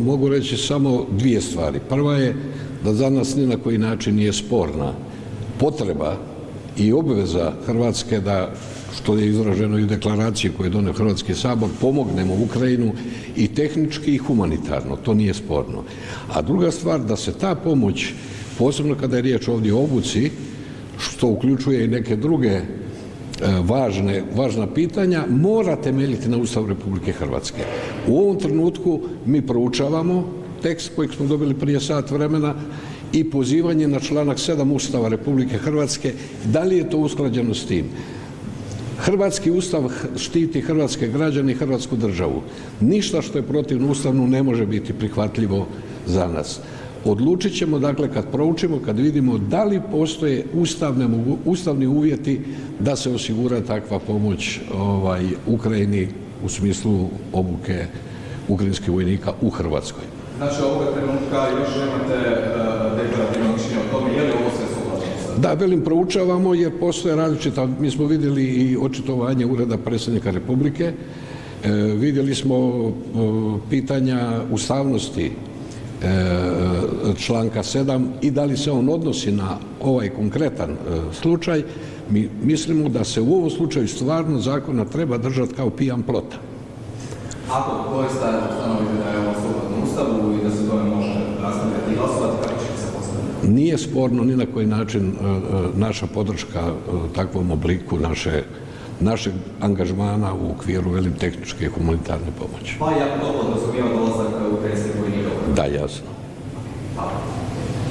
Mogu reći samo dvije stvari. Prva je da za nas ni na koji način nije sporna potreba i obveza Hrvatske da, što je izraženo i u deklaraciji koju je donio Hrvatski sabor, pomognemo Ukrajinu i tehnički i humanitarno, to nije sporno. A druga stvar, da se ta pomoć, posebno kada je riječ ovdje o obuci, što uključuje i neke druge važna pitanja, mora temeljiti na Ustavu Republike Hrvatske. U ovom trenutku mi proučavamo tekst kojeg smo dobili prije sat vremena i pozivanje na članak 7 Ustava Republike Hrvatske, da li je to usklađeno s tim. Hrvatski Ustav štiti hrvatske građane i Hrvatsku državu. Ništa što je protivno ustavno ne može biti prihvatljivo za nas. Odlučit ćemo, dakle, kad proučimo, kad vidimo da li postoje ustavni uvjeti da se osigura takva pomoć Ukrajini u smislu obuke ukrajinskih vojnika u Hrvatskoj. Znači, ovoga trenutka još nemate deklarativno mišljenje o tome, je li ovo sve suglasno? Da, velim, proučavamo jer postoje različita, mi smo vidjeli i očitovanje Ureda predsjednika Republike, vidjeli smo pitanja ustavnosti članka 7 i da li se on odnosi na ovaj konkretan slučaj. Mi mislimo da se u ovom slučaju stvarno zakona treba držati kao pijan plota. Ako doista ustanovite da je ovo sukladno Ustavu i da se tome može nastavljati i glasovati, kako će se postaviti? Nije sporno ni na koji način naša podrška takvom obliku našeg angažmana u okviru tehničke i humanitarne pomoći. Pa i ako to podrazumijeva dolazak ukrajinskih vojnika? Da, jasno. Hvala.